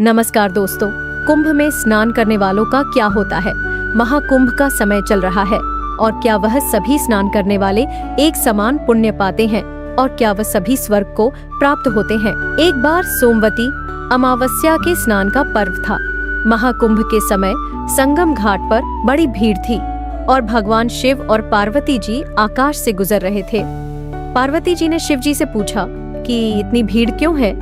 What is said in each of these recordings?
नमस्कार दोस्तों, कुंभ में स्नान करने वालों का क्या होता है। महाकुंभ का समय चल रहा है और क्या वह सभी स्नान करने वाले एक समान पुण्य पाते हैं और क्या वह सभी स्वर्ग को प्राप्त होते हैं। एक बार सोमवती अमावस्या के स्नान का पर्व था। महाकुंभ के समय संगम घाट पर बड़ी भीड़ थी और भगवान शिव और पार्वती जी आकाश से गुजर रहे थे। पार्वती जी ने शिव जी से पूछा कि इतनी भीड़ क्यों है,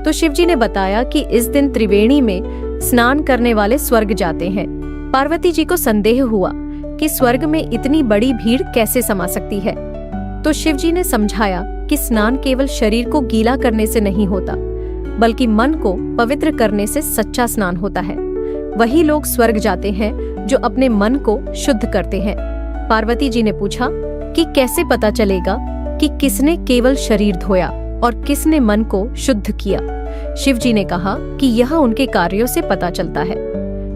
तो शिव जी ने बताया कि इस दिन त्रिवेणी में स्नान करने वाले स्वर्ग जाते हैं। पार्वती जी को संदेह हुआ कि स्वर्ग में इतनी बड़ी भीड़ कैसे समा सकती है, तो शिव जी ने समझाया कि स्नान केवल शरीर को गीला करने से नहीं होता, बल्कि मन को पवित्र करने से सच्चा स्नान होता है। वही लोग स्वर्ग जाते हैं जो अपने मन को शुद्ध करते हैं। पार्वती जी ने पूछा कि कैसे पता चलेगा कि किसने केवल शरीर धोया और किसने मन को शुद्ध किया। शिव जी ने कहा कि यह उनके कार्यों से पता चलता है।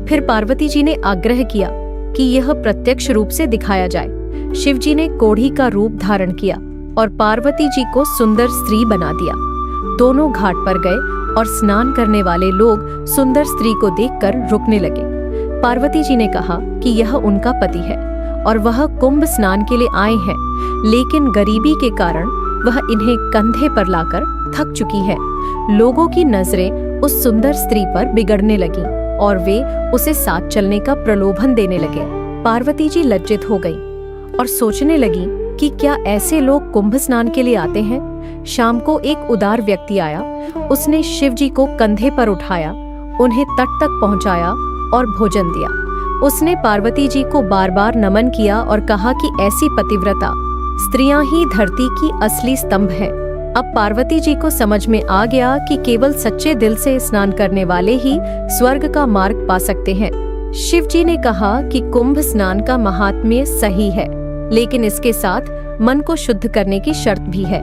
फिर पार्वती जी ने आग्रह किया कि यह प्रत्यक्ष रूप से दिखाया जाए। शिव जी ने कोढ़ी का रूप धारण किया और पार्वती जी को सुंदर स्त्री बना दिया। दोनों घाट पर गए और स्नान करने वाले लोग सुंदर स्त्री को देखकर रुकने लगे। पार्वती जी ने कहा कि यह उनका पति है और वह कुंभ स्नान के लिए आए हैं, लेकिन गरीबी के कारण वह इन्हें कंधे पर लाकर थक चुकी है। लोगों की नजरें उस सुंदर स्त्री पर बिगड़ने लगीं और वे उसे साथ चलने का प्रलोभन देने लगे। पार्वती जी लज्जित हो गईं और सोचने लगी कि क्या ऐसे लोग कुंभ स्नान के लिए आते हैं। शाम को एक उदार व्यक्ति आया। उसने शिव जी को कंधे पर उठाया, उन्हें तट तक पहुंचाया और भोजन दिया। उसने पार्वती जी को बार बार नमन किया और कहा कि ऐसी पतिव्रता स्त्रियां ही धरती की असली स्तंभ हैं। अब पार्वती जी को समझ में आ गया कि केवल सच्चे दिल से स्नान करने वाले ही स्वर्ग का मार्ग पा सकते हैं। शिव जी ने कहा कि कुंभ स्नान का महात्म्य सही है, लेकिन इसके साथ मन को शुद्ध करने की शर्त भी है।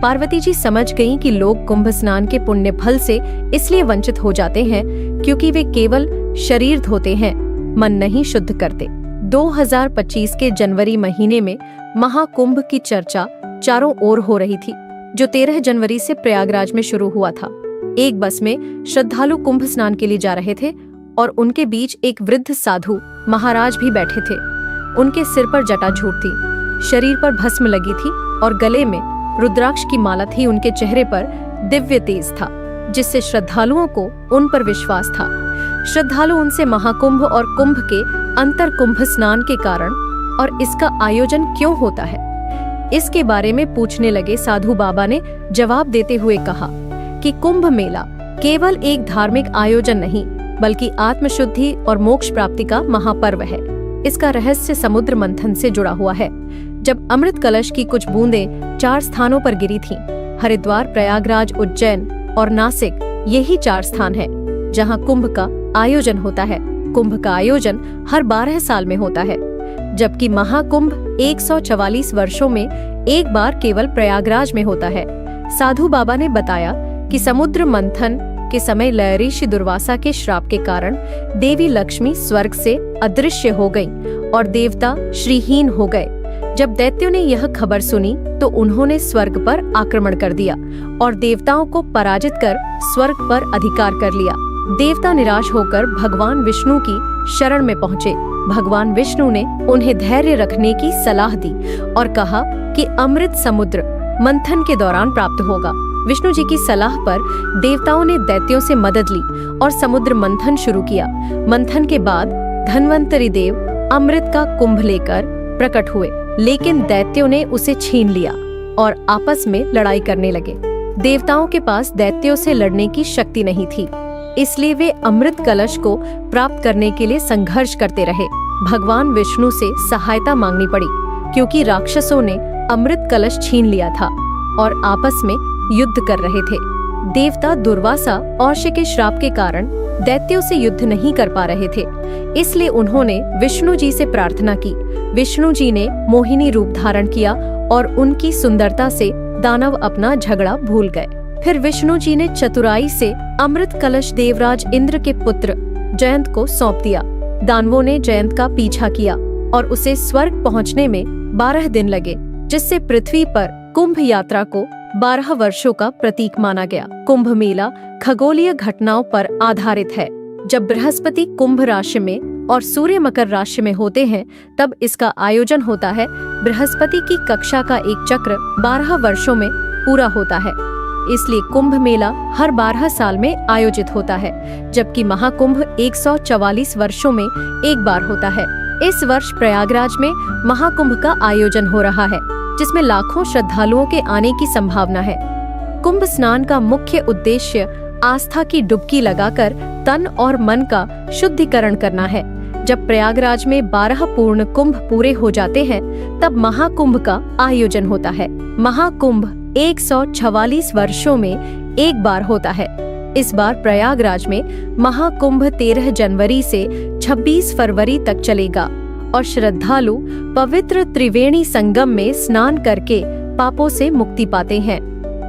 पार्वती जी समझ गईं कि लोग कुंभ स्नान के पुण्य फल से इसलिए वंचित हो जाते हैं क्योंकि वे केवल शरीर धोते हैं, मन नहीं शुद्ध करते। 2025 के जनवरी महीने में महाकुंभ की चर्चा चारों ओर हो रही थी, जो 13 जनवरी से प्रयागराज में शुरू हुआ था। एक बस में श्रद्धालु कुंभ स्नान के लिए जा रहे थे और उनके बीच एक वृद्ध साधु महाराज भी बैठे थे। उनके सिर पर जटाजूट थी, शरीर पर भस्म लगी थी और गले में रुद्राक्ष की माला थी। उनके चेहरे पर दिव्य तेज था, जिससे श्रद्धालुओं को उन पर विश्वास था। श्रद्धालु उनसे महाकुंभ और कुंभ के अंतर कुंभ स्नान के कारण और इसका आयोजन क्यों होता है, इसके बारे में पूछने लगे। साधु बाबा ने जवाब देते हुए कहा कि कुंभ मेला केवल एक धार्मिक आयोजन नहीं, बल्कि आत्मशुद्धि और मोक्ष प्राप्ति का महापर्व है। इसका रहस्य समुद्र मंथन से जुड़ा हुआ है, जब अमृत कलश की कुछ बूंदें 4 स्थानों पर गिरी थीं। हरिद्वार, प्रयागराज, उज्जैन और नासिक, यही 4 स्थान हैं जहां कुंभ का आयोजन होता है। कुंभ का आयोजन हर 12 साल में होता है, जबकि महाकुंभ 144 वर्षों में एक बार केवल प्रयागराज में होता है। साधु बाबा ने बताया कि समुद्र मंथन के समय लहरीषि दुर्वासा के श्राप के कारण देवी लक्ष्मी स्वर्ग से अदृश्य हो गईं और देवता श्रीहीन हो गए। जब दैत्यों ने यह खबर सुनी तो उन्होंने स्वर्ग पर आक्रमण कर दिया और देवताओं को पराजित कर स्वर्ग पर अधिकार कर लिया। देवता निराश होकर भगवान विष्णु की शरण में पहुँचे। भगवान विष्णु ने उन्हें धैर्य रखने की सलाह दी और कहा कि अमृत समुद्र मंथन के दौरान प्राप्त होगा। विष्णु जी की सलाह पर देवताओं ने दैत्यों से मदद ली और समुद्र मंथन शुरू किया। मंथन के बाद धन्वंतरी देव अमृत का कुंभ लेकर प्रकट हुए, लेकिन दैत्यों ने उसे छीन लिया और आपस में लड़ाई करने लगे। देवताओं के पास दैत्यों से लड़ने की शक्ति नहीं थी, इसलिए वे अमृत कलश को प्राप्त करने के लिए संघर्ष करते रहे। भगवान विष्णु से सहायता मांगनी पड़ी क्योंकि राक्षसों ने अमृत कलश छीन लिया था और आपस में युद्ध कर रहे थे। देवता दुर्वासा और के श्राप के कारण दैत्यों से युद्ध नहीं कर पा रहे थे, इसलिए उन्होंने विष्णु जी से प्रार्थना की। विष्णु जी ने मोहिनी रूप धारण किया और उनकी सुंदरता से दानव अपना झगड़ा भूल गए। फिर विष्णु जी ने चतुराई से अमृत कलश देवराज इंद्र के पुत्र जयंत को सौंप दिया। दानवों ने जयंत का पीछा किया और उसे स्वर्ग पहुंचने में 12 दिन लगे, जिससे पृथ्वी पर कुंभ यात्रा को 12 वर्षों का प्रतीक माना गया। कुंभ मेला खगोलीय घटनाओं पर आधारित है। जब बृहस्पति कुंभ राशि में और सूर्य मकर राशि में होते हैं तब इसका आयोजन होता है। बृहस्पति की कक्षा का एक चक्र 12 वर्षों में पूरा होता है, इसलिए कुंभ मेला हर 12 साल में आयोजित होता है, जबकि महाकुंभ 144 वर्षों में एक बार होता है। इस वर्ष प्रयागराज में महाकुंभ का आयोजन हो रहा है, जिसमें लाखों श्रद्धालुओं के आने की संभावना है। कुंभ स्नान का मुख्य उद्देश्य आस्था की डुबकी लगाकर तन और मन का शुद्धिकरण करना है। जब प्रयागराज में 12 पूर्ण कुंभ पूरे हो जाते हैं तब महाकुंभ का आयोजन होता है। महाकुंभ 144 वर्षों में एक बार होता है। इस बार प्रयागराज में महाकुंभ 13 जनवरी से 26 फरवरी तक चलेगा और श्रद्धालु पवित्र त्रिवेणी संगम में स्नान करके पापों से मुक्ति पाते हैं।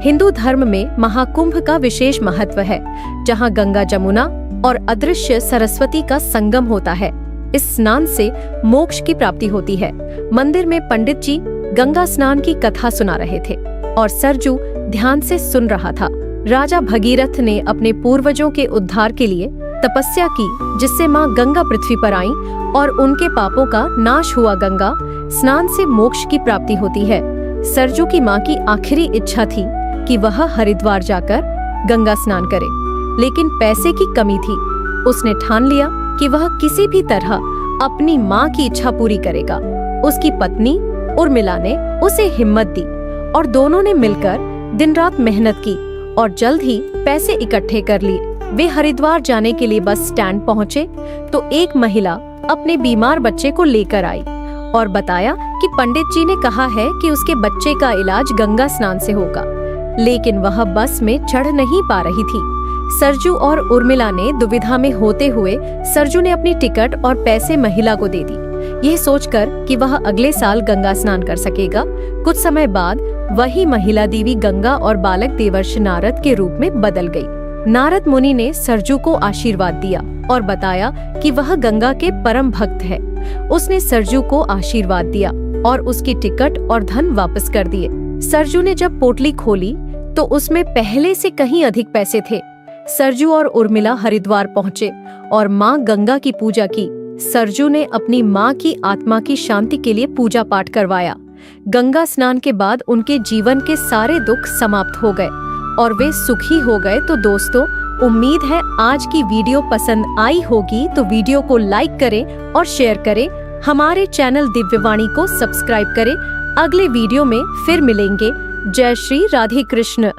हिंदू धर्म में महाकुंभ का विशेष महत्व है, जहां गंगा जमुना और अदृश्य सरस्वती का संगम होता है। इस स्नान से मोक्ष की प्राप्ति होती है। मंदिर में पंडित जी गंगा स्नान की कथा सुना रहे थे और सरजू ध्यान से सुन रहा था। राजा भगीरथ ने अपने पूर्वजों के उद्धार के लिए तपस्या की, जिससे माँ गंगा पृथ्वी पर आईं और उनके पापों का नाश हुआ। गंगा स्नान से मोक्ष की प्राप्ति होती है। सरजू की माँ की आखिरी इच्छा थी कि वह हरिद्वार जाकर गंगा स्नान करे, लेकिन पैसे की कमी थी। उसने ठान लिया कि वह किसी भी तरह अपनी माँ की इच्छा पूरी करेगा। उसकी पत्नी उर्मिला ने उसे हिम्मत दी और दोनों ने मिलकर दिन रात मेहनत की और जल्द ही पैसे इकट्ठे कर लिए। वे हरिद्वार जाने के लिए बस स्टैंड पहुँचे तो एक महिला अपने बीमार बच्चे को लेकर आई और बताया कि पंडित जी ने कहा है कि उसके बच्चे का इलाज गंगा स्नान से होगा, लेकिन वह बस में चढ़ नहीं पा रही थी। सरजू और उर्मिला ने दुविधा में होते हुए सरजू ने अपनी टिकट और पैसे महिला को दे दी, यह सोचकर कि वह अगले साल गंगा स्नान कर सकेगा। कुछ समय बाद वही महिला देवी गंगा और बालक देवर्षि नारद के रूप में बदल गई। नारद मुनि ने सरजू को आशीर्वाद दिया और बताया कि वह गंगा के परम भक्त है। उसने सरजू को आशीर्वाद दिया और उसकी टिकट और धन वापस कर दिए। सरजू ने जब पोटली खोली तो उसमें पहले से कहीं अधिक पैसे थे। सरजू और उर्मिला हरिद्वार पहुँचे और माँ गंगा की पूजा की। सरजू ने अपनी माँ की आत्मा की शांति के लिए पूजा पाठ करवाया। गंगा स्नान के बाद उनके जीवन के सारे दुख समाप्त हो गए और वे सुखी हो गए। तो दोस्तों, उम्मीद है आज की वीडियो पसंद आई होगी, तो वीडियो को लाइक करें और शेयर करें। हमारे चैनल दिव्यवाणी को सब्सक्राइब करें। अगले वीडियो में फिर मिलेंगे। जय श्री राधे कृष्ण।